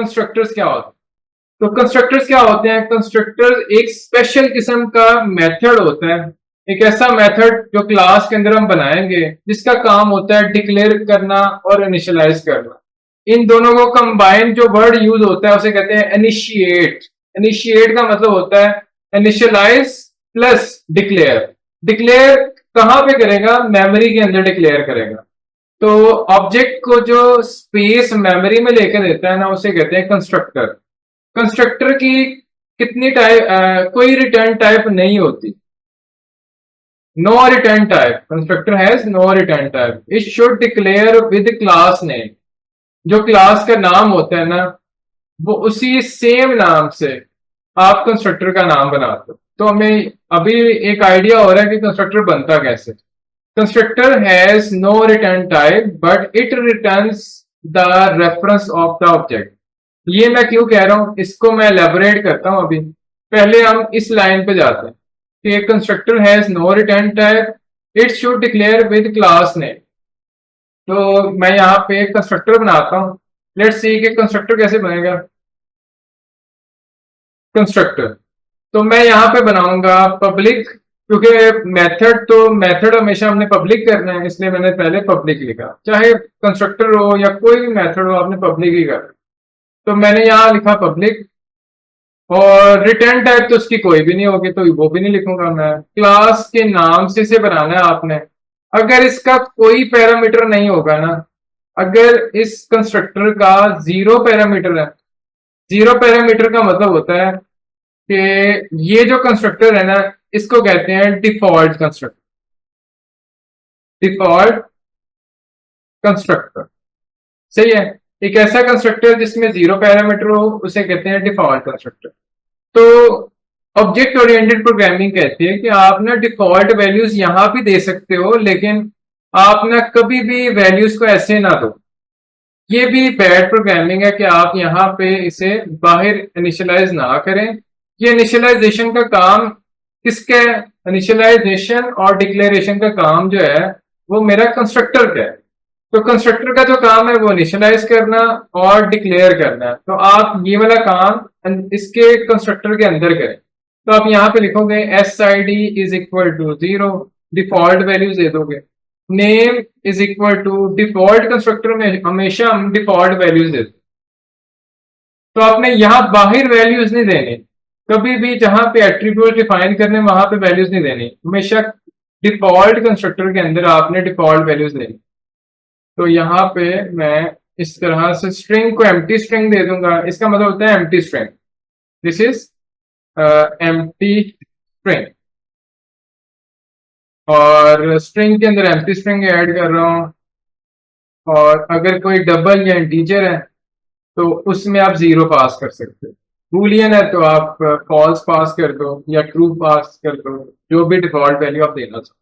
Constructors क्या होते हैं? तो कंस्ट्रक्टर्स क्या होते हैं? कंस्ट्रक्टर्स एक स्पेशल किस्म का मेथड होता है, एक ऐसा मेथड जो क्लास के अंदर हम बनाएंगे जिसका काम होता है डिक्लेयर करना और इनिशियलाइज करना। इन दोनों को कंबाइन जो वर्ड यूज होता है उसे कहते हैं इनिशिएट। इनिशिएट का मतलब होता है इनिशियलाइज प्लस डिक्लेयर। डिक्लेयर कहां पे करेगा? मेमोरी के अंदर डिक्लेयर करेगा। तो ऑब्जेक्ट को जो स्पेस मेमोरी में लेकर देता है ना, उसे कहते हैं कंस्ट्रक्टर। कंस्ट्रक्टर की कितनी टाइप, कोई रिटर्न टाइप नहीं होती। No return type, constructor has no return type. It should declare with class name. जो क्लास का नाम होता है ना, वो उसी सेम नाम से आप कंस्ट्रक्टर का नाम बनाते हो। तो हमें अभी एक आइडिया हो रहा है कि कंस्ट्रक्टर बनता कैसे। Constructor has no return type but it returns the reference of the object. ये मैं क्यों कह रहा हूं, इसको मैं एलेबोरेट करता हूं अभी। पहले हम इस लाइन पे जाते हैं कि constructor has no return type, it should declare with class name. तो मैं यहाँ पे एक कंस्ट्रक्टर बनाता हूँ। लेट्स सी कि कंस्ट्रक्टर कैसे बनेगा। कंस्ट्रक्टर तो मैं यहाँ पे बनाऊंगा पब्लिक, क्योंकि मेथड हमेशा हमने पब्लिक करना है, इसलिए मैंने पहले पब्लिक लिखा। चाहे कंस्ट्रक्टर हो या कोई भी मेथड हो, आपने पब्लिक ही करना। तो मैंने यहाँ लिखा पब्लिक, और रिटर्न टाइप तो उसकी कोई भी नहीं होगी, तो वो भी नहीं लिखूंगा मैं। क्लास के नाम से इसे बनाना है आपने। अगर इसका कोई पैरामीटर नहीं होगा ना, अगर इस कंस्ट्रक्टर का जीरो पैरामीटर है, जीरो पैरामीटर का मतलब होता है कि ये जो कंस्ट्रक्टर है ना, इसको कहते हैं डिफॉल्ट कंस्ट्रक्टर। डिफॉल्ट कंस्ट्रक्टर सही है। एक ऐसा कंस्ट्रक्टर जिसमें जीरो पैरामीटर हो उसे कहते हैं डिफॉल्ट कंस्ट्रक्टर। तो ऑब्जेक्ट ओरिएंटेड प्रोग्रामिंग कहती है कि आप ना डिफॉल्ट वैल्यूज यहां भी दे सकते हो, लेकिन आप ना कभी भी वैल्यूज को ऐसे ना दो। ये भी बैड प्रोग्रामिंग है कि आप यहाँ पे इसे बाहर इनिशियलाइज ना करें। ये इनिशियलाइजेशन का काम किसका है? इनिशियलाइजेशन और डिक्लेरेशन का काम जो है वो मेरा कंस्ट्रक्टर का है। तो कंस्ट्रक्टर का जो काम है वो इनिशियलाइज करना और डिक्लेयर करना है। तो आप ये वाला काम इसके कंस्ट्रक्टर के अंदर करें। तो आप यहाँ पे लिखोगे S I D is equal to zero, default values दे दोगे। Name is equal to, default constructor में हमेशा हम डिफॉल्ट वैल्यूज देते हैं, तो आपने यहाँ बाहर वैल्यूज नहीं देने। कभी भी जहां पे एट्रीब्यूट डिफाइन करने वहां पे वैल्यूज नहीं देनी, हमेशा डिफॉल्ट कंस्ट्रक्टर के अंदर आपने डिफॉल्ट वैल्यूज देनी। तो यहाँ पे मैं इस तरह से स्ट्रिंग को एम्प्टी स्ट्रिंग दे दूंगा। इसका मतलब होता है empty string, this is empty string. और स्ट्रिंग के अंदर एम्प्टी स्ट्रिंग ऐड कर रहा हूँ। और अगर कोई डबल या इंटीजर है तो उसमें आप जीरो पास कर सकते हो। बूलियन है तो आप फॉल्स पास कर दो या ट्रू पास कर दो, जो भी डिफॉल्ट वैल्यू आप देना चाहो।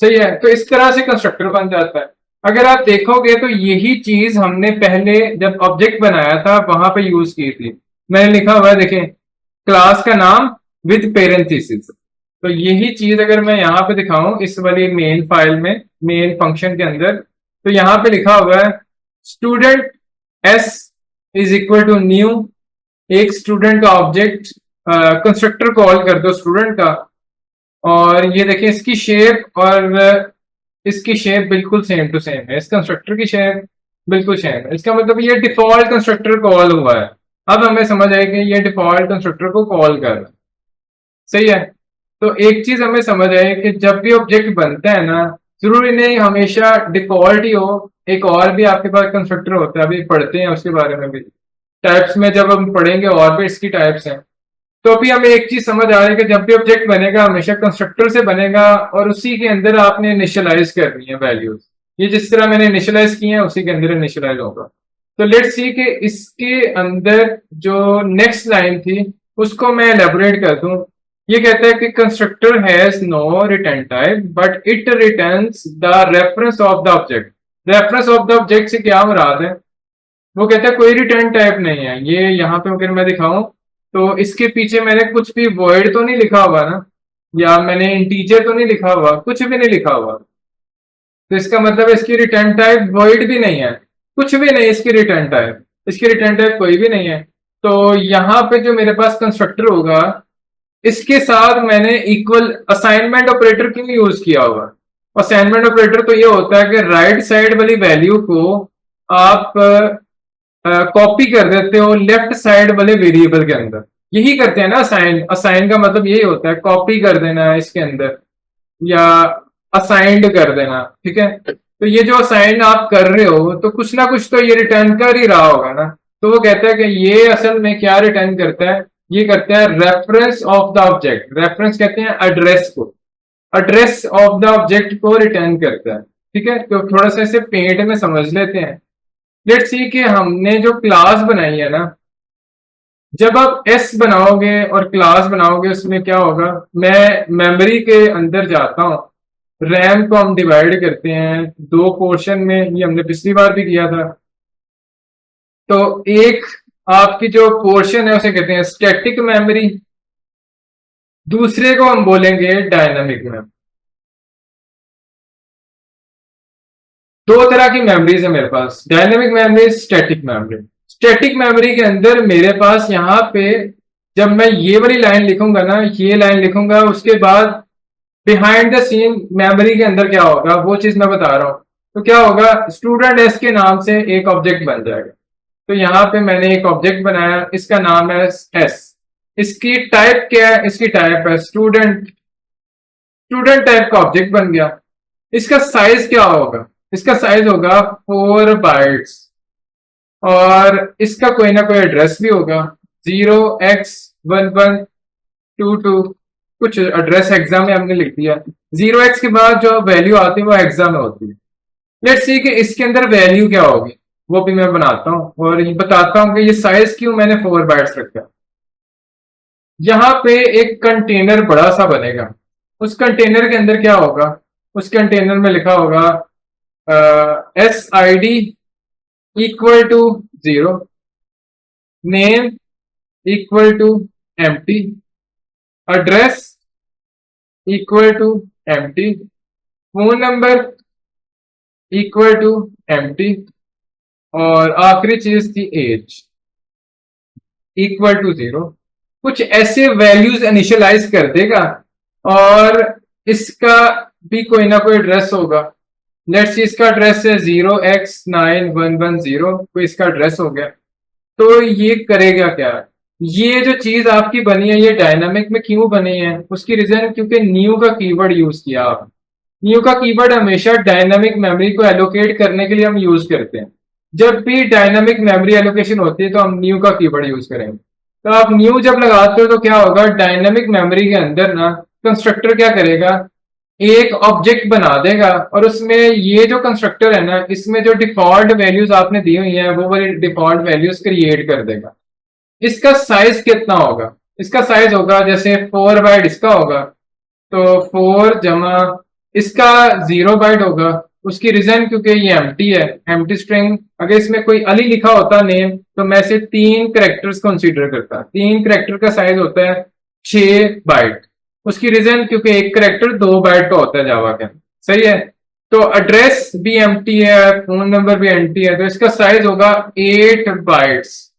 सही है। तो इस तरह से कंस्ट्रक्टर बन जाता है। अगर आप देखोगे तो यही चीज हमने पहले जब ऑब्जेक्ट बनाया था वहां पे यूज की थी। मैंने लिखा हुआ है, देखें, क्लास का नाम विद पेरेंथेसिस। तो यही चीज अगर मैं यहाँ पे दिखाऊं इस वाली मेन फाइल में, मेन फंक्शन के अंदर, तो यहाँ पे लिखा हुआ है student S is equal to new, एक स्टूडेंट का ऑब्जेक्ट, कंस्ट्रक्टर कॉल कर दो स्टूडेंट का। और ये देखिए इसकी शेप और इसकी शेप बिल्कुल सेम टू सेम है, इस कंस्ट्रक्टर की शेप बिल्कुल सेम है। इसका मतलब ये डिफॉल्ट कंस्ट्रक्टर कॉल हुआ है। अब हमें समझ आए कि ये डिफॉल्ट कंस्ट्रक्टर को कॉल कर रहा है। सही है। तो एक चीज हमें समझ आए कि जब भी ऑब्जेक्ट बनता है ना, जरूरी नहीं हमेशा डिफॉल्ट ही हो, एक और भी आपके पास कंस्ट्रक्टर होता है, अभी पढ़ते हैं उसके बारे में भी। टाइप्स में जब हम पढ़ेंगे और भी इसकी टाइप्स हैं। तो अभी हमें एक चीज समझ आ रही है कि जब भी ऑब्जेक्ट बनेगा हमेशा कंस्ट्रक्टर से बनेगा, और उसी के अंदर आपने इनिशियलाइज करनी है वैल्यूज। ये जिस तरह मैंने इनिशियलाइज किए हैं उसी के अंदर इनिशियलाइज होगा। तो लेट्स सी कि इसके अंदर जो नेक्स्ट लाइन थी उसको मैं एलेबोरेट कर दूं। ये कहता है कि constructor has no return type but it returns the reference of the object. Reference of the object से क्या मुराद है? वो कहता है कोई रिटर्न टाइप नहीं है। ये यहाँ पे अगर मैं दिखाऊं तो इसके पीछे मैंने कुछ भी वर्ड तो नहीं लिखा हुआ ना, या मैंने इंटीजर तो नहीं लिखा हुआ, कुछ भी नहीं लिखा हुआ। तो इसका मतलब इसकी रिटर्न टाइप वर्ड भी नहीं है, कुछ भी नहीं इसकी रिटर्न टाइप। इसकी रिटर्न टाइप कोई भी नहीं है। तो यहाँ पे जो मेरे पास कंस्ट्रक्टर होगा, इसके साथ मैंने इक्वल असाइनमेंट ऑपरेटर क्यों यूज किया होगा? असाइनमेंट ऑपरेटर तो ये होता है कि राइट साइड वाली वैल्यू को आप कॉपी कर देते हो लेफ्ट साइड वाले वेरिएबल के अंदर। यही करते हैं ना असाइन। असाइन का मतलब यही होता है कॉपी कर देना इसके अंदर, या असाइंड कर देना। ठीक है, तो ये जो असाइन आप कर रहे हो तो कुछ ना कुछ तो ये रिटर्न कर ही रहा होगा ना। तो वो कहता है कि ये असल में क्या रिटर्न करता है, ये करता है reference of the object. Reference कहते हैं एड्रेस को, एड्रेस ऑफ द ऑब्जेक्ट को रिटर्न करता है। ठीक है, तो थोड़ा सा इसे पेंट में समझ लेते हैं। लेट्स सी कि हमने जो क्लास बनाई है ना, जब आप एस बनाओगे और क्लास बनाओगे उसमें क्या होगा, मैं मेमोरी के अंदर जाता हूँ, रैम को हम डिवाइड करते हैं दो पोर्शन में, ये हमने पिछली बार भी किया था। तो एक आपकी जो पोर्शन है उसे कहते हैं स्टैटिक मेमोरी, दूसरे को हम बोलेंगे डायनामिक मेमोरी। दो तरह की मेमोरीज है मेरे पास, dynamic memory, static memory. Static memory के अंदर मेरे पास यहाँ पे जब मैं ये वाली लाइन लिखूंगा ना, ये लाइन लिखूंगा, उसके बाद बिहाइंड द सीन मेमोरी के अंदर क्या होगा वो चीज मैं बता रहा हूँ। तो क्या होगा, स्टूडेंट एस के नाम से एक ऑब्जेक्ट बन जाएगा। तो यहाँ पे मैंने एक ऑब्जेक्ट बनाया, इसका नाम है एस। इसकी टाइप क्या है, इसकी टाइप है स्टूडेंट। स्टूडेंट टाइप का ऑब्जेक्ट बन गया। इसका साइज क्या होगा, इसका साइज होगा 4 बाइट्स, और इसका कोई ना कोई एड्रेस भी होगा, 0x1122। कुछ एड्रेस एग्जाम में हमने लिख दिया। 0x के बाद जो वैल्यू आती है वो एग्जाम में होती है। लेट्स सी कि इसके अंदर वैल्यू क्या होगी, वो भी मैं बनाता हूँ और ये बताता हूँ कि ये साइज क्यों मैंने 4 बाइट्स रखा। यहाँ पे एक कंटेनर बड़ा सा बनेगा, उस कंटेनर के अंदर क्या होगा, उस कंटेनर में लिखा होगा S I D equal to 0, name equal to empty, address equal to empty, phone number equal to empty, और आखिरी चीज थी एज इक्वल टू 0। कुछ ऐसे वैल्यूज इनिशियलाइज कर देगा और इसका भी कोई ना कोई एड्रेस होगा। लेट्स सी इसका एड्रेस है 0x9110, कोई इसका एड्रेस हो गया। तो ये करेगा क्या, ये जो चीज आपकी बनी है ये डायनामिक में क्यों बनी है, उसकी रीजन क्योंकि न्यू का कीवर्ड यूज किया आप। न्यू का कीवर्ड हमेशा डायनामिक मेमोरी को एलोकेट करने के लिए हम यूज करते हैं। जब भी डायनामिक मेमोरी एलोकेशन होती है तो हम न्यू का कीवर्ड यूज करेंगे। तो आप न्यू जब लगाते हो तो क्या होगा, डायनामिक मेमोरी के अंदर ना कंस्ट्रक्टर क्या करेगा, एक ऑब्जेक्ट बना देगा और उसमें ये जो कंस्ट्रक्टर है ना, इसमें जो डिफॉल्ट वैल्यूज आपने दी हुई है वो वाली डिफॉल्ट वैल्यूज क्रिएट कर देगा। इसका साइज कितना होगा, इसका साइज होगा जैसे 4 बाइट इसका होगा, तो 4 जमा इसका 0 बाइट होगा। उसकी रीजन क्योंकि ये एम्प्टी है, एम्प्टी स्ट्रिंग। अगर इसमें कोई अली लिखा होता नेम तो मैं इसे 3 करेक्टर्स कंसीडर करता। 3 करेक्टर का साइज होता है 6 बाइट। उसकी रीजन क्योंकि एक करेक्टर 2 बाइट का होता है जावा के अंदर। सही है, तो एड्रेस भी एम्प्टी है, फोन नंबर भी एम्प्टी है, तो इसका साइज होगा 8 बाइट्स।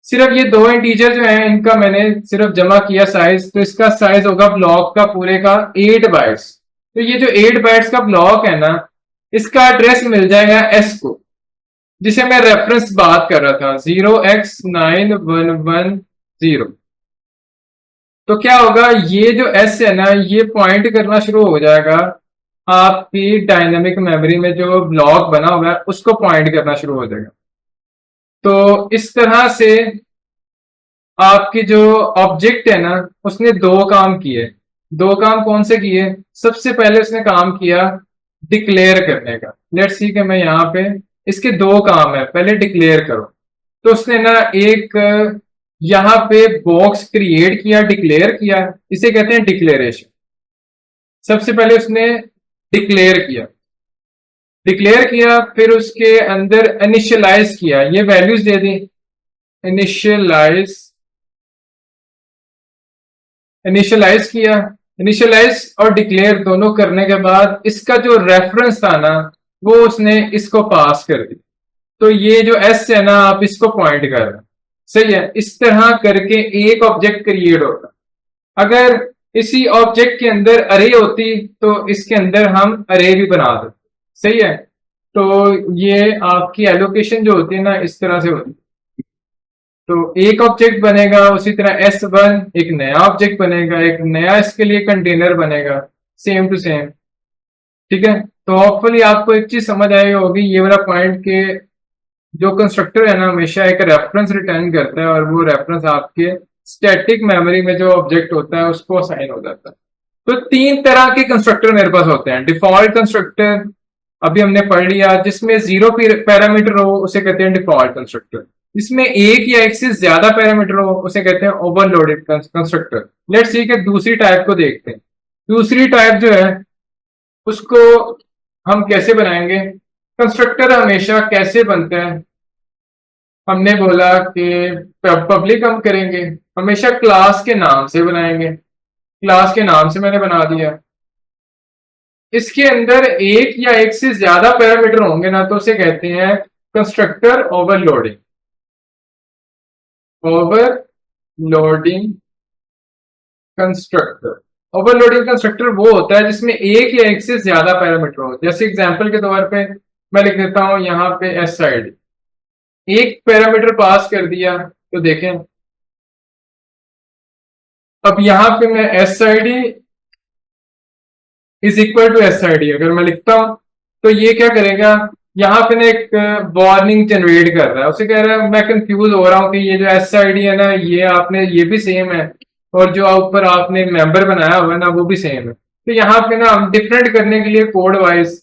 सिर्फ ये दो इंटीजर जो है इनका मैंने सिर्फ जमा किया साइज, तो इसका साइज होगा ब्लॉक का पूरे का 8 बाइट्स। तो ये जो 8 बाइट्स का ब्लॉक है ना, इसका एड्रेस मिल जाएगा एस को, जिसे मैं रेफरेंस बात कर रहा था 0x9110। तो क्या होगा, ये जो एस है ना ये पॉइंट करना शुरू हो जाएगा आपकी डायनामिक मेमोरी में जो ब्लॉक बना हुआ है उसको पॉइंट करना शुरू हो जाएगा। तो इस तरह से आपकी जो ऑब्जेक्ट है ना उसने दो काम किए। दो काम कौन से किए, सबसे पहले उसने काम किया डिक्लेयर करने का। लेट्स सी कि मैं यहाँ पे, इसके दो काम है, पहले डिक्लेयर करो। तो उसने ना एक यहाँ पे बॉक्स क्रिएट किया, डिक्लेयर किया, इसे कहते हैं डिक्लेरेशन। सबसे पहले उसने डिक्लेयर किया, डिक्लेयर किया, फिर उसके अंदर इनिशियलाइज किया, ये वैल्यूज दे दी। इनिशियलाइज इनिशियलाइज किया, इनिशियलाइज और डिक्लेयर दोनों करने के बाद इसका जो रेफरेंस था ना वो उसने इसको पास कर दिया। तो ये जो एस है ना, आप इसको पॉइंट कर रहे हैं, सही है। इस तरह करके एक ऑब्जेक्ट क्रिएट होगा। अगर इसी ऑब्जेक्ट के अंदर अरे होती तो इसके अंदर हम अरे भी बना देते, सही है। तो ये आपकी एलोकेशन जो होती है ना, इस तरह से होती है। तो एक ऑब्जेक्ट बनेगा, उसी तरह S1 एक नया ऑब्जेक्ट बनेगा, एक नया इसके लिए कंटेनर बनेगा, सेम टू सेम। ठीक है, तो होपफुली आपको एक चीज समझ आई होगी, ये वाला पॉइंट के जो कंस्ट्रक्टर है ना, हमेशा एक रेफरेंस रिटर्न करता है, और वो रेफरेंस आपके स्टैटिक मेमोरी में जो ऑब्जेक्ट होता है उसको असाइन हो जाता है। तो तीन तरह के कंस्ट्रक्टर मेरे पास होते हैं। डिफॉल्ट कंस्ट्रक्टर अभी हमने पढ़ लिया, जिसमें जीरो पैरामीटर हो उसे कहते हैं डिफॉल्ट कंस्ट्रक्टर। जिसमें एक या एक से ज्यादा पैरामीटर हो उसे कहते हैं ओवरलोडेड कंस्ट्रक्टर। लेट्स सी कि दूसरी टाइप को देखते हैं। दूसरी टाइप जो है उसको हम कैसे बनाएंगे। कंस्ट्रक्टर हमेशा कैसे बनते हैं, हमने बोला कि पब्लिक हम करेंगे, हमेशा क्लास के नाम से बनाएंगे। क्लास के नाम से मैंने बना दिया। इसके अंदर एक या एक से ज्यादा पैरामीटर होंगे ना, तो उसे कहते हैं constructor overloading. Overloading constructor. Overloading constructor वो होता है जिसमें एक या एक से ज्यादा पैरामीटर हो। जैसे एग्जांपल के तौर पे मैं लिख देता हूं यहाँ पे एस आई डी, एक पैरामीटर पास कर दिया, तो देखें अब यहाँ पे मैं S I D is equal to S I D अगर मैं लिखता हूं, तो ये क्या करेगा, यहाँ पे ना एक वार्निंग जनरेट कर रहा है। उसे कह रहा है मैं कंफ्यूज हो रहा हूँ कि ये जो एस आई डी है ना, ये आपने ये भी सेम है, और जो ऊपर आपने मेंबर बनाया हुआ है ना वो भी सेम है। तो यहाँ पे ना हम डिफरेंट करने के लिए कोड वाइज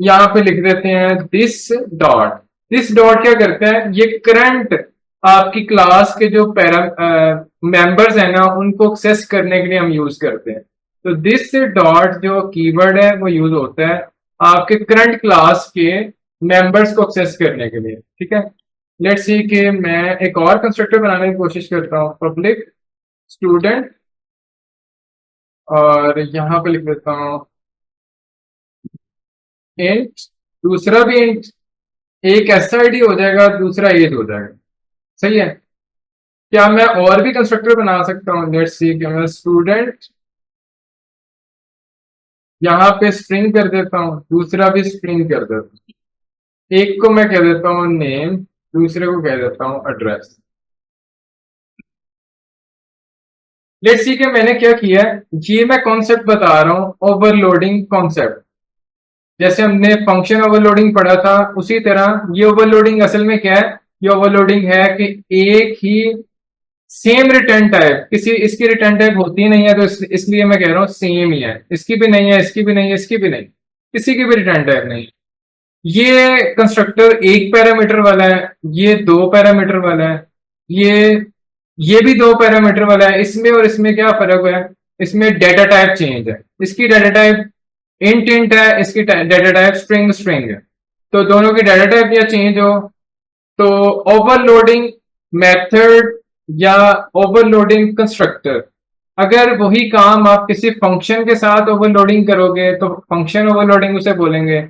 यहाँ पे लिख देते हैं दिस डॉट। दिस डॉट क्या करता है, ये करंट आपकी क्लास के जो मेंबर्स है ना उनको एक्सेस करने के लिए हम यूज करते हैं। तो दिस डॉट जो कीवर्ड है वो यूज होता है आपके करंट क्लास के मेंबर्स को एक्सेस करने के लिए। ठीक है, लेट्स सी कि मैं एक और कंस्ट्रक्टर बनाने की कोशिश करता हूँ, पब्लिक स्टूडेंट, और यहाँ पे लिख देता हूँ इंट, दूसरा भी इंट। एक एस आई डी हो जाएगा, दूसरा एज हो जाएगा, सही है। क्या मैं और भी कंस्ट्रक्टर बना सकता हूँ, लेट्स सी कि मैं स्टूडेंट यहाँ पे स्ट्रिंग कर देता हूँ, दूसरा भी स्ट्रिंग कर देता हूँ। एक को मैं कह देता हूँ नेम, दूसरे को कह देता हूँ एड्रेस। लेट्स सी कि मैंने क्या किया है, ये मैं कॉन्सेप्ट बता रहा हूँ ओवरलोडिंग कॉन्सेप्ट। जैसे हमने फंक्शन ओवरलोडिंग पढ़ा था, उसी तरह ये ओवरलोडिंग असल में क्या है, ये ओवरलोडिंग है कि एक ही सेम रिटर्न टाइप, किसी इसकी रिटर्न टाइप होती नहीं है, तो इसलिए मैं कह रहा हूँ सेम ही है। इसकी भी नहीं है, इसकी भी नहीं है, इसकी भी नहीं, किसी की भी रिटर्न टाइप नहीं। ये कंस्ट्रक्टर एक पैरामीटर वाला है, ये दो पैरामीटर वाला है, ये भी दो पैरामीटर वाला है। इसमें और इसमें क्या फर्क है, इसमें डेटा टाइप चेंज है। इसकी डेटा टाइप इंट इंट है, इसकी डेटा टाइप स्ट्रिंग स्ट्रिंग है। तो दोनों की डेटा टाइप या चेंज हो तो ओवरलोडिंग मेथड या ओवरलोडिंग कंस्ट्रक्टर, अगर वही काम आप किसी फंक्शन के साथ ओवरलोडिंग करोगे तो फंक्शन ओवरलोडिंग उसे बोलेंगे।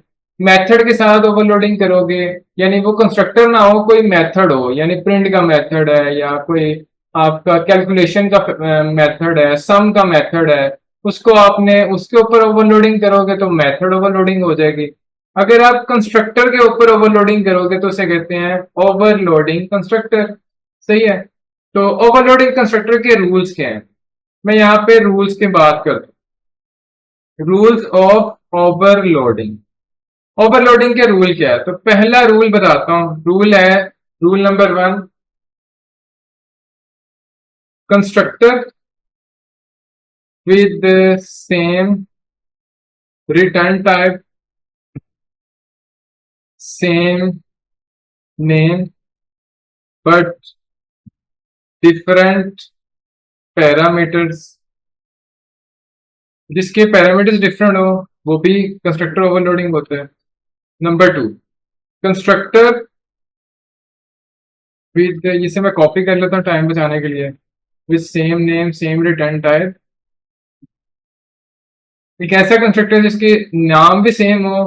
मेथड के साथ ओवरलोडिंग करोगे, यानी वो कंस्ट्रक्टर ना हो, कोई मेथड हो, यानी प्रिंट का मेथड है या कोई आपका कैलकुलेशन का मेथड है, सम का मेथड है, उसको आपने उसके ऊपर ओवरलोडिंग करोगे तो मेथड ओवरलोडिंग हो जाएगी। अगर आप कंस्ट्रक्टर के ऊपर ओवरलोडिंग करोगे तो उसे कहते हैं ओवरलोडिंग कंस्ट्रक्टर, सही है। तो ओवरलोडिंग कंस्ट्रक्टर के रूल्स क्या हैं, मैं यहाँ पे रूल्स की बात करता हूँ। Rules of overloading. ओवरलोडिंग के रूल क्या है, तो पहला रूल बताता हूं। रूल है rule number 1, constructor with same return type, same name but different parameters. जिसके पैरामीटर्स डिफरेंट हो वो भी कंस्ट्रक्टर ओवरलोडिंग होता है। नंबर 2, कंस्ट्रक्टर विद, इसे मैं कॉपी कर लेता हूँ टाइम बचाने के लिए, with same name same return type. एक ऐसा कंस्ट्रक्टर जिसके नाम भी सेम हो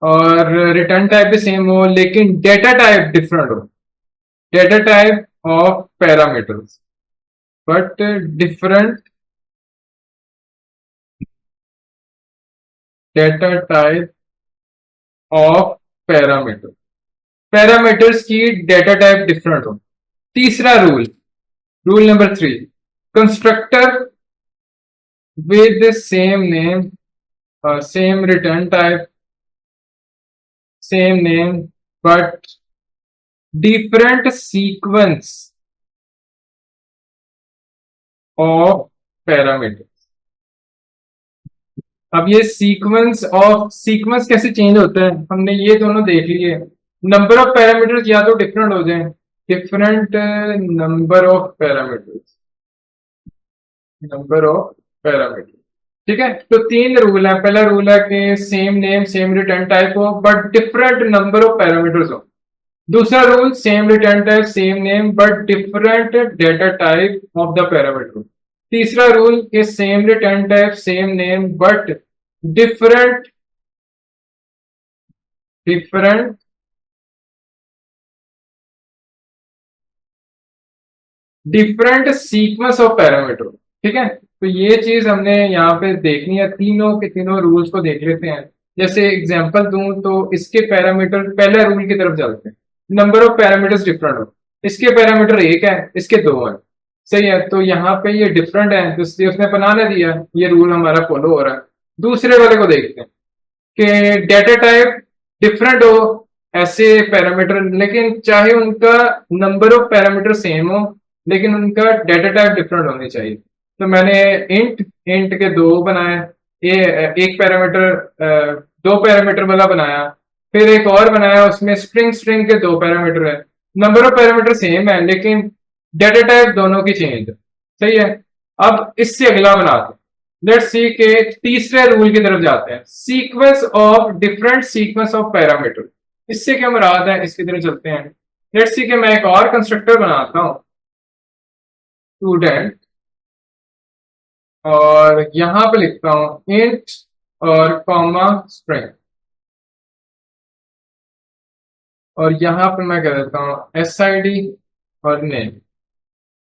और रिटर्न टाइप भी सेम हो लेकिन डेटा टाइप डिफरेंट हो, data type of parameters but different data type of parameter, parameters की डेटा टाइप डिफरेंट हो। तीसरा rule, rule number 3, constructor with same name, same return type, same name but different sequence of parameter. अब ये sequence कैसे change होता है, हमने ये दोनों देख लिए। नंबर ऑफ पैरामीटर्स या तो डिफरेंट हो जाए, different number of parameters, number of parameter. ठीक है, तो तीन रूल है। पहला रूल है कि same name same return type हो but different number of parameters हो। दूसरा rule, same return type same name but different data type of the parameter. तीसरा रूल कि same return type same name but different different different sequence of parameter. ठीक है, तो ये चीज हमने यहाँ पे देखनी है, तीनों के तीनों रूल्स को देख लेते हैं। जैसे एग्जांपल दूं तो इसके पैरामीटर, पहले रूल की तरफ चलते हैं, नंबर ऑफ पैरामीटर्स डिफरेंट हो। इसके पैरामीटर एक है, इसके दो हैं, सही है, तो यहाँ पे ये डिफरेंट है तो इसलिए उसने बनाने दिया, ये रूल हमारा फॉलो हो रहा है। दूसरे वाले को देखते हैं कि डेटा टाइप डिफरेंट हो ऐसे पैरामीटर, लेकिन चाहे उनका नंबर ऑफ पैरामीटर सेम हो लेकिन उनका डेटा टाइप डिफरेंट होनी चाहिए। तो मैंने इंट इंट के दो बनाए, ये एक पैरामीटर, दो पैरामीटर वाला बनाया, फिर एक और बनाया उसमें स्ट्रिंग स्ट्रिंग के दो पैरामीटर है, नंबर ऑफ पैरामीटर सेम है लेकिन डेटा टाइप दोनों की चेंज है, सही है। अब इससे अगला बनाते हैं, लेट्स सी के तीसरे रूल की तरफ जाते हैं, sequence of different sequence of parameter. इससे क्या मुराद है, इसकी तरफ चलते हैं। लेट्स सी के मैं एक और कंस्ट्रक्टर बनाता हूं, स्टूडेंट, और यहां पे लिखता हूं इंट और कॉमा स्ट्रिंग, और यहां पे मैं कह देता हूं SID और नेम।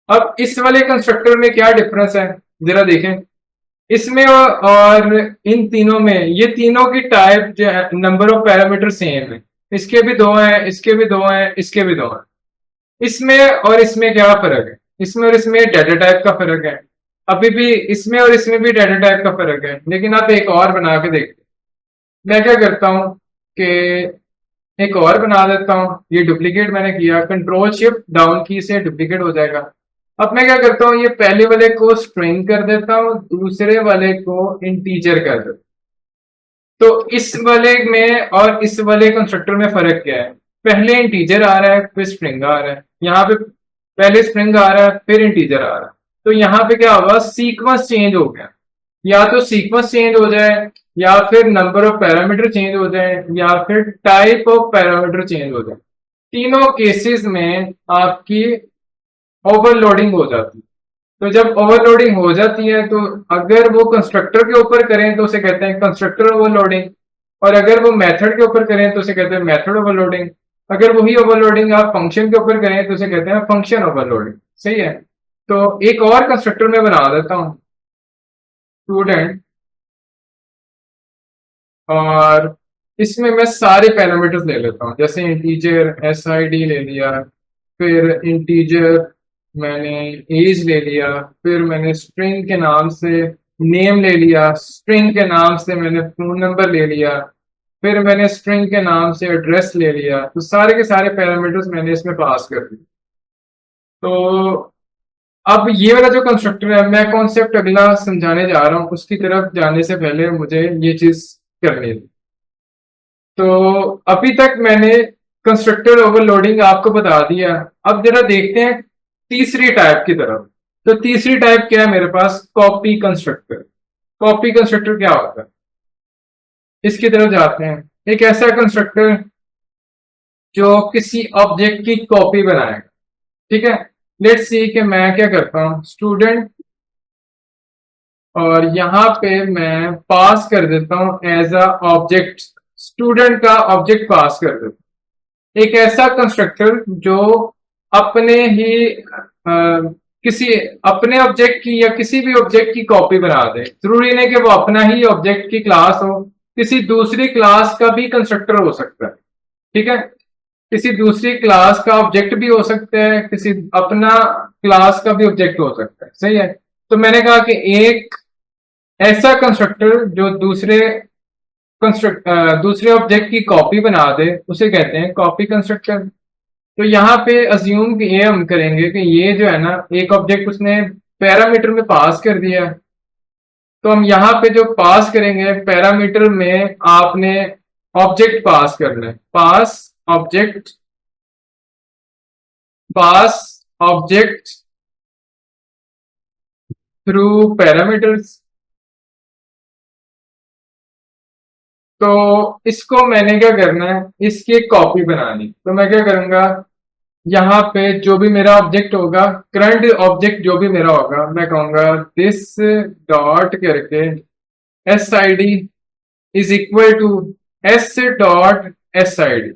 अब इस वाले कंस्ट्रक्टर में क्या डिफरेंस है जरा देखें, इसमें और इन तीनों में, ये तीनों की टाइप जो है नंबर ऑफ पैरामीटर सेम है, इसके भी दो हैं, इसके भी दो हैं, इसके भी दो हैं। इसमें और इसमें क्या फर्क है, इसमें और इसमें डेटा टाइप का फर्क है, अभी भी इसमें और इसमें भी डेटा टाइप का फर्क है। लेकिन आप एक और बना के देखते, मैं क्या करता हूं कि एक और बना देता हूं, ये डुप्लीकेट मैंने किया, कंट्रोल शिफ्ट डाउन की से डुप्लीकेट हो जाएगा। अब मैं क्या करता हूं, ये पहले वाले को स्ट्रिंग कर देता हूं, दूसरे वाले को इंटीजर कर देता हूं। तो इस वाले में और इस वाले कंस्ट्रक्टर में फर्क क्या है, पहले इंटीजर आ रहा है फिर स्ट्रिंग आ रहा है, यहाँ पे पहले स्ट्रिंग आ रहा है फिर इंटीजर आ रहा है। तो यहाँ पे क्या होगा, सीक्वेंस चेंज हो गया, या तो सीक्वेंस चेंज हो जाए, या फिर नंबर ऑफ पैरामीटर चेंज हो जाए, या फिर टाइप ऑफ पैरामीटर चेंज हो जाए। तीनों केसेस में आपकी ओवरलोडिंग हो जाती है। तो जब ओवरलोडिंग हो जाती है तो अगर वो कंस्ट्रक्टर के ऊपर करें तो उसे कहते हैं कंस्ट्रक्टर ओवरलोडिंग, और अगर वो मेथड के ऊपर करें तो उसे कहते हैं मेथड ओवरलोडिंग। अगर वही ओवरलोडिंग आप फंक्शन के ऊपर करें तो उसे कहते हैं फंक्शन ओवरलोडिंग, सही है। तो एक और कंस्ट्रक्टर में बना देता हूं, स्टूडेंट, और इसमें मैं सारे पैरामीटर्स ले लेता हूँ, जैसे इंटीजर SID ले लिया, फिर इंटीजर मैंने एज ले लिया, फिर मैंने स्ट्रिंग के नाम से नेम ले लिया, स्ट्रिंग के नाम से मैंने फोन नंबर ले लिया, फिर मैंने स्ट्रिंग के नाम से एड्रेस ले लिया। तो सारे के सारे पैरामीटर्स मैंने इसमें पास कर दिए। तो अब ये वाला जो कंस्ट्रक्टर है, मैं कॉन्सेप्ट अगला समझाने जा रहा हूँ, उसकी तरफ जाने से पहले मुझे ये चीज करनी थी। तो अभी तक मैंने कंस्ट्रक्टर ओवरलोडिंग आपको बता दिया। अब जरा देखते हैं तीसरी टाइप की तरफ। तो तीसरी टाइप क्या है मेरे पास, कॉपी कंस्ट्रक्टर। कॉपी कंस्ट्रक्टर क्या होता है, इसकी तरफ जाते हैं। एक ऐसा कंस्ट्रक्टर जो किसी ऑब्जेक्ट की कॉपी बनाएगा, ठीक है। लेट्स सी कि मैं क्या करता हूं, स्टूडेंट, और यहां पे मैं पास कर देता हूं एज अ ऑब्जेक्ट स्टूडेंट का ऑब्जेक्ट पास कर देता हूं। एक ऐसा कंस्ट्रक्टर जो अपने ही किसी अपने ऑब्जेक्ट की या किसी भी ऑब्जेक्ट की कॉपी बना दे। जरूरी नहीं कि वो अपना ही ऑब्जेक्ट की क्लास हो, किसी दूसरी क्लास का भी कंस्ट्रक्टर हो सकता है। ठीक है, किसी दूसरी क्लास का ऑब्जेक्ट भी हो सकता है, किसी अपना क्लास का भी ऑब्जेक्ट हो सकता है। सही है। तो मैंने कहा कि एक ऐसा कंस्ट्रक्टर जो दूसरे ऑब्जेक्ट की कॉपी बना दे उसे कहते हैं कॉपी कंस्ट्रक्टर। तो यहाँ पे अज्यूम ये हम करेंगे कि ये जो है ना, एक ऑब्जेक्ट उसने पैरामीटर में पास कर दिया। तो हम यहाँ पे जो पास करेंगे पैरामीटर में, आपने ऑब्जेक्ट पास करना है। ऑब्जेक्ट पास ऑब्जेक्ट थ्रू पैरामीटर्स। तो इसको मैंने क्या करना है, इसकी एक कॉपी बनानी। तो मैं क्या करूंगा, यहाँ पे जो भी मेरा ऑब्जेक्ट होगा, करंट ऑब्जेक्ट जो भी मेरा होगा, मैं कहूंगा दिस डॉट करके S I D is equal to S dot S I D.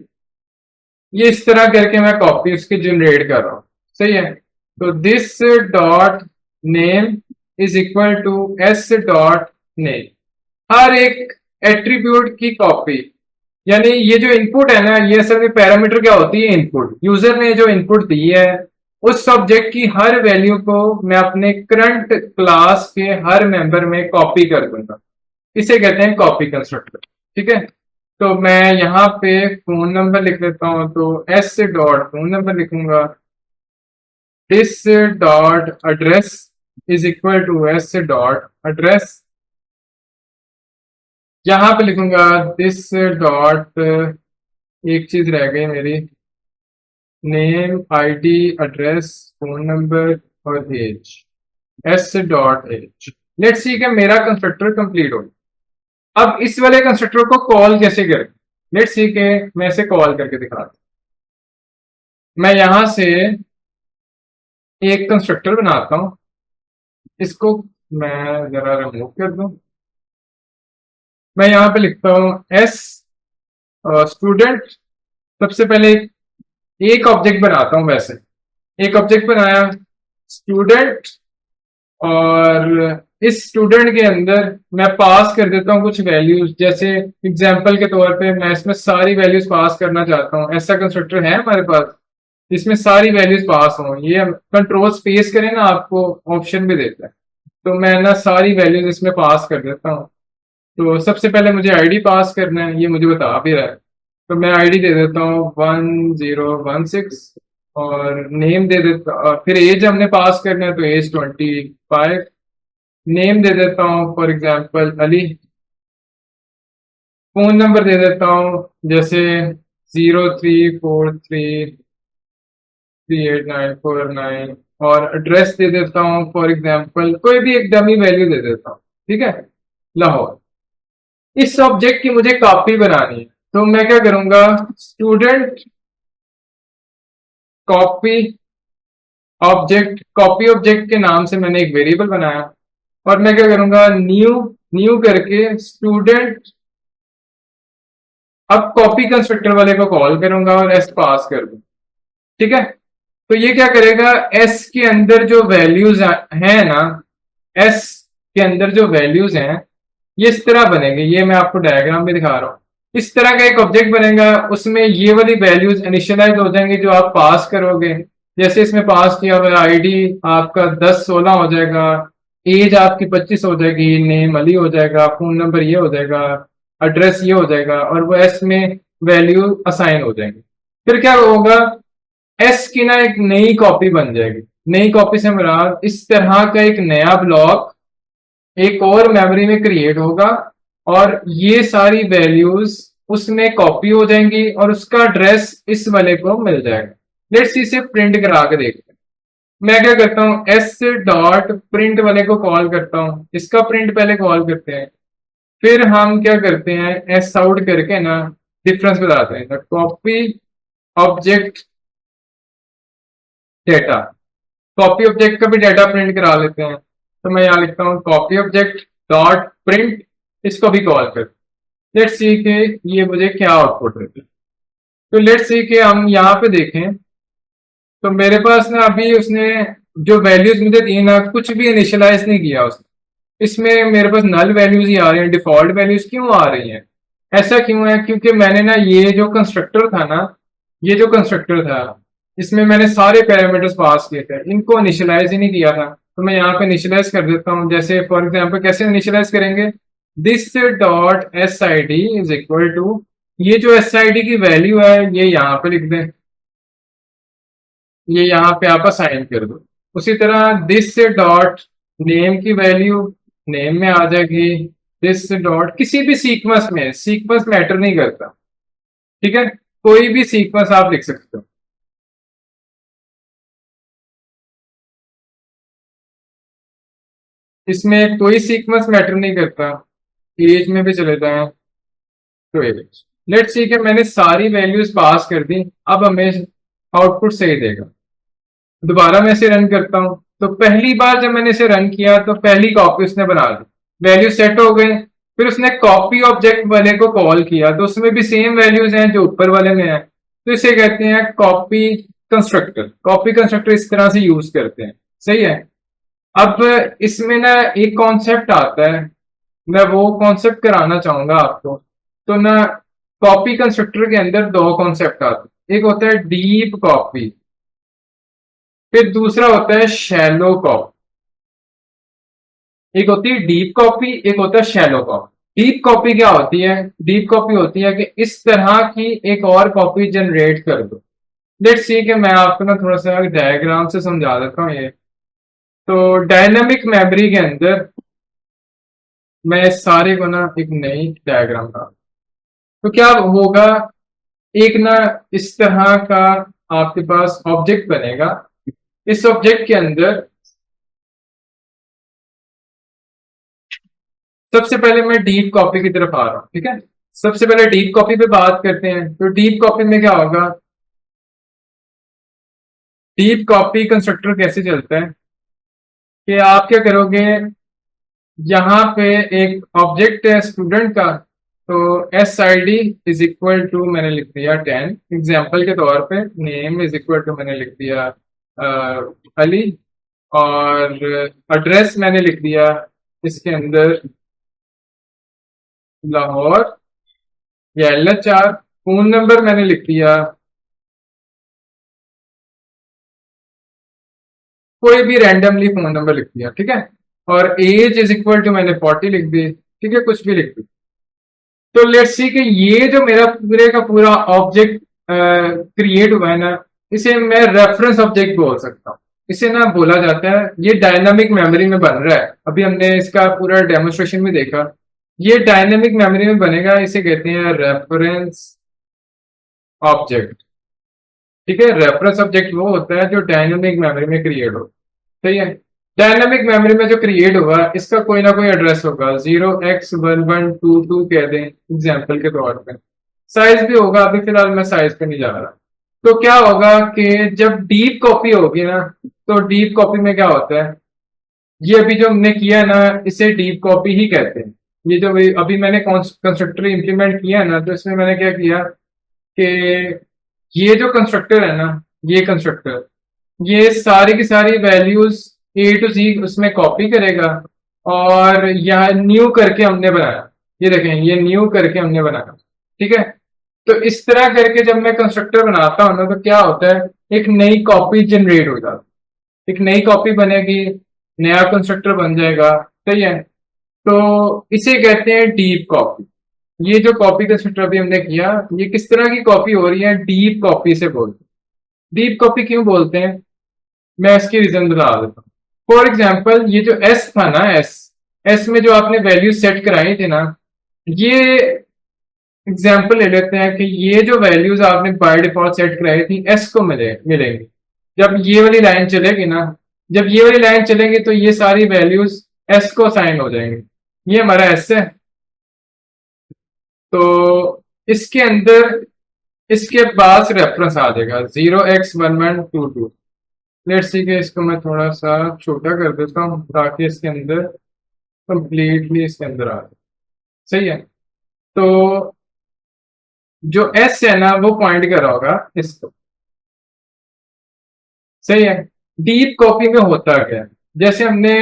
ये इस तरह करके मैं कॉपी उसकी जनरेट कर रहा हूं। सही है। तो this dot name is equal to S dot name. हर एक एट्रीब्यूट की कॉपी, यानी ये जो इनपुट है ना, ये असल में पैरामीटर क्या होती है, इनपुट। यूजर ने जो इनपुट दी है उस सब्जेक्ट की हर वैल्यू को मैं अपने करंट क्लास के हर मेंबर में कॉपी कर दूंगा। इसे कहते हैं कॉपी कंस्ट्रक्टर। ठीक है। तो मैं यहाँ पे फोन नंबर लिख लेता हूं, तो एस डॉट फोन नंबर लिखूंगा। This dot address is equal to S dot address. यहाँ पे लिखूंगा दिस डॉट, एक चीज रह गई मेरी, name ID address phone number और age, S dot age. Let's see कि मेरा कंस्ट्रक्टर कंप्लीट हो। अब इस वाले कंस्ट्रक्टर को कॉल कैसे करें, लेट्स सी के मैं इसे कॉल करके दिखाता हूं। मैं यहां से एक कंस्ट्रक्टर बनाता हूं, इसको मैं जरा रिमूव कर दूं। मैं यहां पे लिखता हूं एस स्टूडेंट। सबसे पहले एक ऑब्जेक्ट बनाता हूं। वैसे एक ऑब्जेक्ट बनाया स्टूडेंट, और इस स्टूडेंट के अंदर मैं पास कर देता हूं कुछ वैल्यूज। जैसे एग्जांपल के तौर पे मैं इसमें सारी वैल्यूज पास करना चाहता हूं। ऐसा कंस्ट्रक्टर है हमारे पास इसमें सारी वैल्यूज पास हों। ये कंट्रोल स्पेस करें ना, आपको ऑप्शन भी देता है। तो मैं ना सारी वैल्यूज इसमें पास कर देता हूँ। तो सबसे पहले मुझे आईडी पास करना है, ये मुझे बता भी रहा है। तो मैं आईडी दे देता हूँ 1016, और नेम दे देता, और फिर एज हमने पास करना है तो एज 25। नेम दे देता हूँ for example Ali. Phone number दे देता हूँ जैसे 03433894 और एड्रेस दे देता हूँ फॉर एग्जांपल कोई भी एक डमी वैल्यू दे देता हूँ। ठीक है, लाहौर। इस ऑब्जेक्ट की मुझे कॉपी बनानी है, तो मैं क्या करूंगा, student copy object. Copy object के नाम से मैंने एक वेरिएबल बनाया, और मैं क्या करूंगा, न्यू न्यू करके स्टूडेंट। अब कॉपी कंस्ट्रक्टर वाले को कॉल करूंगा और एस पास कर दूं। ठीक है। तो ये क्या करेगा, एस के अंदर जो वैल्यूज हैं ना, एस के अंदर जो वैल्यूज हैं ये इस तरह बनेंगे। ये मैं आपको डायग्राम में दिखा रहा हूँ। इस तरह का एक ऑब्जेक्ट बनेगा, उसमें ये वाली वैल्यूज इनिशियलाइज हो जाएंगी जो आप पास करोगे। जैसे इसमें पास किया हुआ आईडी आपका 1016 हो जाएगा, एज आपकी 25 हो जाएगी, नेम अली हो जाएगा, फोन नंबर ये हो जाएगा, एड्रेस ये हो जाएगा, और वो एस में वैल्यू असाइन हो जाएंगे। फिर क्या होगा, एस की ना एक नई कॉपी बन जाएगी। नई कॉपी से मुराद इस तरह का एक नया ब्लॉक एक और मेमोरी में क्रिएट होगा, और ये सारी वैल्यूज उसमें कॉपी हो जाएंगी और उसका एड्रेस इस वाले को मिल जाएगा। लेट्स इसे प्रिंट करा के देखते हैं। मैं क्या करता हूँ, एस डॉट प्रिंट वाले को कॉल करता हूँ। इसका प्रिंट पहले कॉल करते हैं, फिर हम क्या करते हैं, एस आउट करके ना डिफरेंस बताते हैं। Copy object data, copy object का भी डेटा प्रिंट करा लेते हैं। तो मैं यहाँ लिखता हूँ कॉपी ऑब्जेक्ट डॉट प्रिंट, इसको भी कॉल कर। लेट्स सी के ये मुझे क्या आउटपुट देता है। तो लेट्स सी के हम यहाँ पे देखें तो मेरे पास ना अभी उसने जो वैल्यूज मुझे दी ना कुछ भी इनिशियलाइज नहीं किया उसने। इसमें मेरे पास नल वैल्यूज ही आ रही हैं, डिफॉल्ट वैल्यूज क्यों आ रही हैं? ऐसा क्यों है? क्योंकि मैंने ना ये जो कंस्ट्रक्टर था ना, ये जो कंस्ट्रक्टर था इसमें मैंने सारे पैरामीटर्स पास किए थे, इनको इनिशियलाइज ही नहीं किया था। तो मैं यहाँ पे इनिशियलाइज कर देता हूँ। जैसे फॉर एग्जाम्पल कैसे इनिशियलाइज करेंगे? This dot S I D is equal to, ये जो एस आई डी की वैल्यू है ये यहाँ पे लिख दें, ये यहाँ पे आप असाइन कर दो। उसी तरह दिस डॉट नेम की वैल्यू नेम में आ जाएगी। दिस डॉट किसी भी सीक्वेंस में, सीक्वेंस मैटर नहीं करता, ठीक है, कोई भी सीक्वेंस आप लिख सकते हो, इसमें कोई सीक्वेंस मैटर नहीं करता। एज में भी चले जाए तो एज। लेट्स सी कि मैंने सारी वैल्यूज पास कर दी, अब हमें आउटपुट सही देगा। दोबारा मैं इसे रन करता हूं, तो पहली बार जब मैंने इसे रन किया तो पहली कॉपी उसने बना दी, वैल्यू सेट हो गई। फिर उसने कॉपी ऑब्जेक्ट वाले को कॉल किया तो उसमें भी सेम वैल्यूज हैं जो ऊपर वाले में है, तो इसे कहते हैं कॉपी कंस्ट्रक्टर। कॉपी कंस्ट्रक्टर इस तरह से यूज करते हैं, सही है। अब इसमें ना एक कॉन्सेप्ट आता है, मैं वो कॉन्सेप्ट कराना चाहूंगा आपको। तो ना कॉपी कंस्ट्रक्टर के अंदर दो कॉन्सेप्ट आते हैं, एक होता है डीप कॉपी, फिर दूसरा होता है शैलो कॉपी। एक होती है डीप कॉपी, एक होता है शैलो कॉपी। डीप कॉपी क्या होती है? डीप कॉपी होती है कि इस तरह की एक और कॉपी जनरेट कर दो। लेट्स सी कि मैं आपको ना थोड़ा सा डायग्राम से समझा देता हूँ ये। तो डायनामिक मेमोरी के अंदर मैं इस सारे को ना एक नई डायग्राम का, तो क्या होगा, एक ना इस तरह का आपके पास ऑब्जेक्ट बनेगा। इस ऑब्जेक्ट के अंदर सबसे पहले मैं डीप कॉपी की तरफ आ रहा हूं, ठीक है। सबसे पहले डीप कॉपी पे बात करते हैं। तो डीप कॉपी में क्या होगा? डीप कॉपी कंस्ट्रक्टर कैसे चलता है कि आप क्या करोगे, यहाँ पे एक ऑब्जेक्ट है स्टूडेंट का, तो S I D is equal to मैंने लिख दिया 10 एग्जाम्पल के तौर पे। नेम इज इक्वल टू मैंने लिख दिया अली, और एड्रेस मैंने लिख दिया इसके अंदर लाहौर या LHR। फोन नंबर मैंने लिख दिया कोई भी रैंडमली फोन नंबर लिख दिया, ठीक है। और एज इज इक्वल टू मैंने 40 लिख दी, ठीक है, कुछ भी लिख दी। तो लेट्स सी कि ये जो मेरा पूरे का पूरा ऑब्जेक्ट क्रिएट हुआ है ना, इसे मैं रेफरेंस ऑब्जेक्ट बोल सकता हूँ। इसे ना बोला जाता है, ये डायनामिक मेमोरी में बन रहा है, अभी हमने इसका पूरा डेमोन्स्ट्रेशन भी देखा। ये डायनामिक मेमोरी में बनेगा, इसे कहते हैं रेफरेंस ऑब्जेक्ट, ठीक है। रेफरेंस ऑब्जेक्ट वो होता है जो डायनामिक मेमोरी में क्रिएट हो, सही है। डायनामिक मेमोरी में जो क्रिएट होगा इसका कोई ना कोई एड्रेस होगा, 0x1122 कह दें एग्जाम्पल के तौर पे। साइज भी होगा, अभी फिलहाल मैं साइज पे नहीं जा रहा। तो क्या होगा कि जब डीप कॉपी होगी ना, तो डीप कॉपी में क्या होता है, ये अभी जो हमने किया है ना इसे डीप कॉपी ही कहते हैं। ये जो अभी मैंने कंस्ट्रक्टर इंप्लीमेंट किया है ना, तो इसमें मैंने क्या किया कि ये जो कंस्ट्रक्टर है ना, ये कंस्ट्रक्टर ये सारी की सारी वैल्यूज A to Z उसमें कॉपी करेगा, और यह न्यू करके हमने बनाया, ये देखें ये न्यू करके हमने बनाया, ठीक है। तो इस तरह करके जब मैं कंस्ट्रक्टर बनाता हूं ना, तो क्या होता है, एक नई कॉपी जनरेट हो जाती है, एक नई कॉपी बनेगी, नया कंस्ट्रक्टर बन जाएगा, सही है। तो इसे कहते हैं डीप कॉपी। ये जो कॉपी कंस्ट्रक्टर अभी हमने किया, ये किस तरह की कॉपी हो रही है? डीप कॉपी से बोलते हैं। डीप कॉपी क्यों बोलते हैं, मैं इसकी रीजन बता देता हूँ। फॉर एग्जाम्पल ये जो एस था ना, एस एस में जो आपने वैल्यू सेट कराई थी ना, ये एग्जाम्पल ले लेते हैं कि ये जो वैल्यूज आपने बाय डिफॉल्ट सेट कराई थी एस को मिलेंगी जब ये वाली लाइन चलेगी ना। जब ये वाली लाइन चलेगी तो ये सारी वैल्यूज एस को असाइन हो जाएंगी। ये हमारा एस है। तो इसके अंदर इसके बाद रेफरेंस आ जाएगा 0x1122। लेट्स सी के इसको मैं थोड़ा सा छोटा कर देता हूँ ताकि इसके अंदर कंप्लीटली इसके अंदर आ जाए, सही है। तो जो एस है ना वो पॉइंट कर रहा होगा इसको। सही है। डीप कॉपी में होता क्या है, जैसे हमने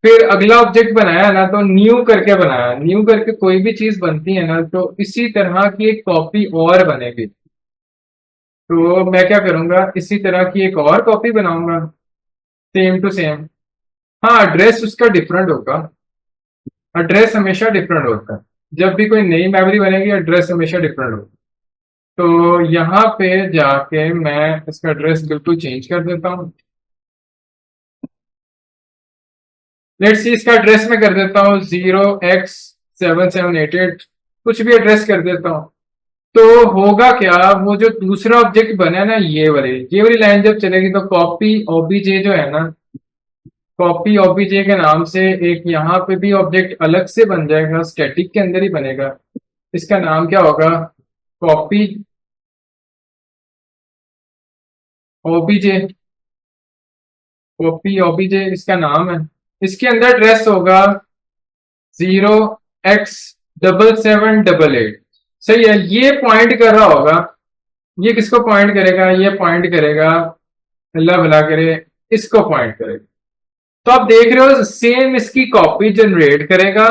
फिर अगला ऑब्जेक्ट बनाया ना तो न्यू करके बनाया, न्यू करके कोई भी चीज बनती है ना तो इसी तरह की एक कॉपी और बनेगी। तो मैं क्या करूंगा, इसी तरह की एक और कॉपी बनाऊंगा, सेम टू सेम। हाँ, एड्रेस उसका डिफरेंट होगा। एड्रेस हमेशा डिफरेंट होता है, जब भी कोई नई मेमोरी बनेगी एड्रेस हमेशा डिफरेंट होगा। तो यहाँ पे जाके मैं इसका एड्रेस बिल्कुल चेंज कर देता हूँ। लेट्स सी, इसका एड्रेस मैं कर देता हूँ 0x7788, कुछ भी एड्रेस कर देता हूँ। तो होगा क्या, वो जो दूसरा ऑब्जेक्ट बना है ना, ये वाली लाइन जब चलेगी तो कॉपी ओबीजे जो है ना, कॉपी ओबीजे के नाम से एक यहाँ पे भी ऑब्जेक्ट अलग से बन जाएगा, स्टैटिक के अंदर ही बनेगा। इसका नाम क्या होगा, कॉपी ओबीजे। कॉपी ओबीजे इसका नाम है। इसके अंदर एड्रेस होगा 0x7788। सही है, ये पॉइंट कर रहा होगा। ये किसको पॉइंट करेगा, ये पॉइंट करेगा, अल्लाह भला करे, इसको पॉइंट करेगा। तो आप देख रहे हो सेम इसकी कॉपी जनरेट करेगा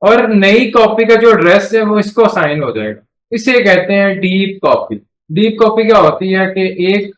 और नई कॉपी का जो एड्रेस है वो इसको असाइन हो जाएगा। इसे कहते हैं डीप कॉपी। डीप कॉपी क्या होती है कि एक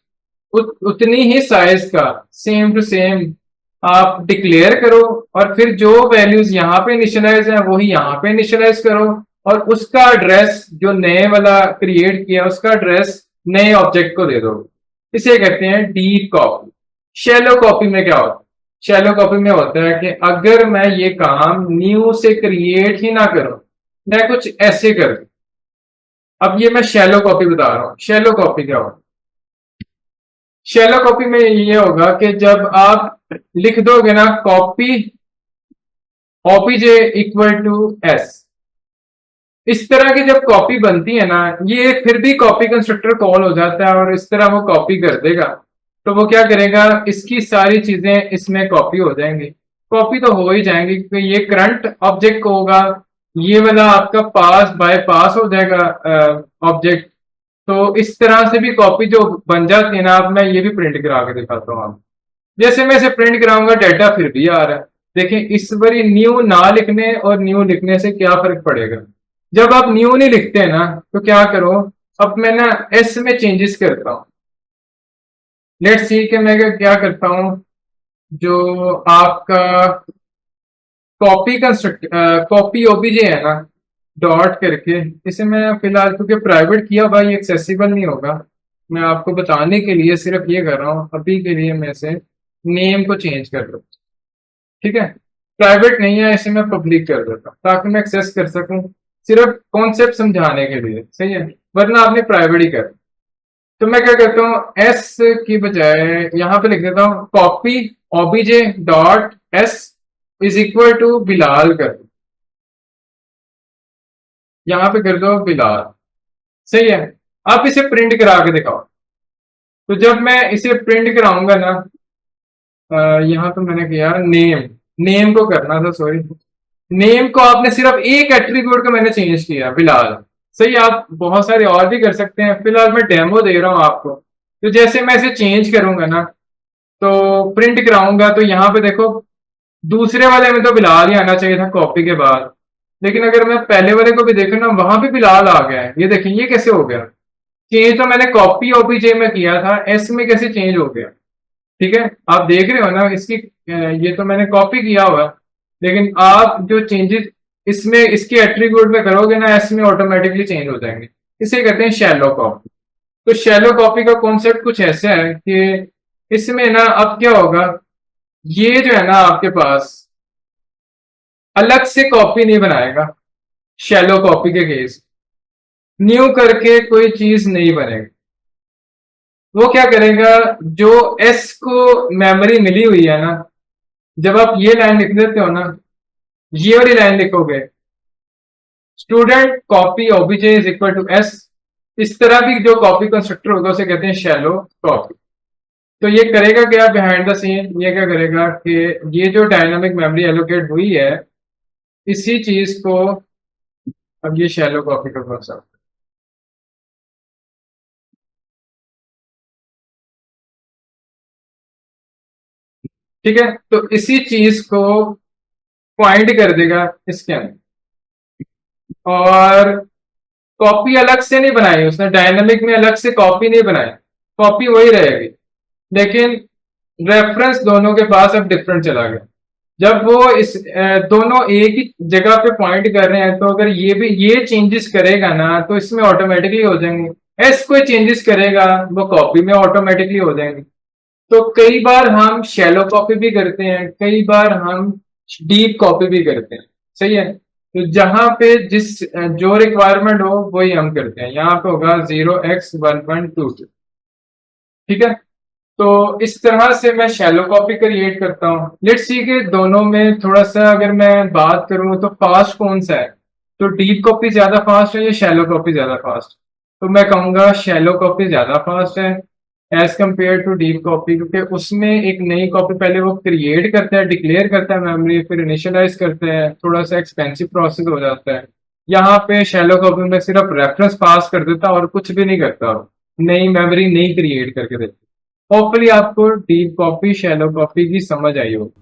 उतनी ही साइज का सेम टू सेम आप डिक्लेयर करो और फिर जो वैल्यूज यहाँ पे इनिशियलाइज है वही यहाँ पे इनिशियलाइज करो, और उसका एड्रेस जो नए वाला क्रिएट किया उसका एड्रेस नए ऑब्जेक्ट को दे दो। इसे कहते हैं डीप कॉपी। शैलो कॉपी में क्या होता है, शैलो कॉपी में होता है कि अगर मैं ये काम न्यू से क्रिएट ही ना करूं, मैं कुछ ऐसे कर दूं। अब ये मैं शैलो कॉपी बता रहा हूं, शैलो कॉपी क्या होता है। शैलो कॉपी में ये होगा कि जब आप लिख दोगे ना कॉपी ओपीजे इक्वल टू एस, इस तरह की जब कॉपी बनती है ना, ये फिर भी कॉपी कंस्ट्रक्टर कॉल हो जाता है और इस तरह वो कॉपी कर देगा। तो वो क्या करेगा, इसकी सारी चीजें इसमें कॉपी हो जाएंगी। कॉपी तो हो ही जाएंगी क्योंकि ये करंट ऑब्जेक्ट होगा, ये वाला आपका पास बाय पास हो जाएगा ऑब्जेक्ट। तो इस तरह से भी कॉपी जो बन जाती है ना, अब मैं ये भी प्रिंट करा के दिखाता हूँ आपको। जैसे मैं इसे प्रिंट कराऊंगा डाटा फिर भी आ रहा है। देखें, इस बारी न्यू ना लिखने और न्यू लिखने से क्या फर्क पड़ेगा। जब आप न्यू नहीं लिखते हैं ना तो क्या करो, अब मैं ना एस में चेंजेस करता हूँ। लेट्स सी कि मैं क्या करता हूँ, जो आपका कॉपी कंस्ट्रक्ट कॉपी ओबीजे है ना डॉट करके, इसे मैं फिलहाल क्योंकि प्राइवेट किया हुआ ये एक्सेसिबल नहीं होगा, मैं आपको बताने के लिए सिर्फ ये कर रहा हूँ। अभी के लिए मैं इसे नेम को चेंज कर दूँ, ठीक है। प्राइवेट नहीं है, इसे मैं पब्लिक कर देता हूँ ताकि मैं एक्सेस कर सकूं, सिर्फ कॉन्सेप्ट समझाने के लिए, सही है। वरना आपने प्राइवेट ही कर। तो मैं क्या करता हूँ, एस की बजाय यहाँ पे लिख देता हूँ copy OBJ dot S is equal to Bilal कर दो। यहाँ पे कर दो बिलाल, सही है। आप इसे प्रिंट करा के दिखाओ। तो जब मैं इसे प्रिंट कराऊंगा ना, यहाँ तो मैंने किया नेम, नेम को करना था, सॉरी। नेम को आपने सिर्फ एक एट्रीब्यूट को मैंने चेंज किया बिलाल। सही, आप बहुत सारे और भी कर सकते हैं, फिलहाल मैं डेमो दे रहा हूं आपको। तो जैसे मैं इसे चेंज करूंगा ना, तो प्रिंट कराऊंगा तो यहाँ पे देखो, दूसरे वाले में तो बिलाल ही आना चाहिए था कॉपी के बाद, लेकिन अगर मैं पहले वाले को भी देखूं ना वहां पे बिलाल आ गया है। ये देखिए ये कैसे हो गया, चेंज तो मैंने कॉपी ओपीजे में किया था, एस में कैसे चेंज हो गया। ठीक है, आप देख रहे हो ना इसकी, ये तो मैंने कॉपी किया हुआ है, लेकिन आप जो चेंजेस इसमें इसके एट्रीब्यूट में करोगे ना, एस में ऑटोमेटिकली चेंज हो जाएंगे। इसे कहते हैं शैलो कॉपी। तो शैलो कॉपी का कॉन्सेप्ट कुछ ऐसा है कि इसमें ना अब क्या होगा, ये जो है ना आपके पास अलग से कॉपी नहीं बनाएगा। शैलो कॉपी के केस न्यू करके कोई चीज नहीं बनेगी। वो क्या करेगा, जो एस को मेमोरी मिली हुई है ना, जब आप ये लाइन लिख देते हो ना, ये वाली लाइन लिखोगे student copy OBJ is equal to S, इस तरह भी जो कॉपी कंस्ट्रक्टर होगा उसे कहते हैं शैलो कॉपी। तो ये करेगा क्या बिहाइंड द सीन, ये क्या करेगा कि ये जो डायनामिक मेमोरी एलोकेट हुई है, इसी चीज को अब ये शैलो कॉपी का प्रोसेस। ठीक है, तो इसी चीज को पॉइंट कर देगा इसके अंदर। और कॉपी अलग से नहीं बनाई उसने, डायनामिक में अलग से कॉपी नहीं बनाई, कॉपी वही रहेगी, लेकिन रेफरेंस दोनों के पास अब डिफरेंट चला गया। जब वो दोनों एक ही जगह पे पॉइंट कर रहे हैं, तो अगर ये भी ये चेंजेस करेगा ना तो इसमें ऑटोमेटिकली हो जाएंगे। एस कोई चेंजेस करेगा वो कॉपी में ऑटोमेटिकली हो जाएंगे। तो कई बार हम शैलो कॉपी भी करते हैं, कई बार हम डीप कॉपी भी करते हैं। सही है, तो जहां पे जो रिक्वायरमेंट हो वही हम करते हैं। यहाँ पे होगा 0x1.22। ठीक है, तो इस तरह से मैं शैलो कॉपी क्रिएट करता हूँ। लेट्स सी कि दोनों में थोड़ा सा अगर मैं बात करूँ तो फास्ट कौन सा है, तो डीप कॉपी ज्यादा फास्ट है या शैलो कॉपी ज्यादा फास्ट? तो मैं कहूंगा शैलो कॉपी ज्यादा फास्ट है as compare to deep copy, क्योंकि उसमें एक नई कॉपी पहले वो क्रिएट करता है, डिक्लेयर करता है मेमोरी, फिर इनिशियलाइज करता है, थोड़ा सा एक्सपेंसिव प्रोसेस हो जाता है। यहाँ पे शैलो कॉपी में सिर्फ रेफरेंस पास कर देता और कुछ भी नहीं करता, नई मेमोरी नहीं क्रिएट करके देता। होपफुली आपको डीप कॉपी शैलो कॉपी की समझ आई हो।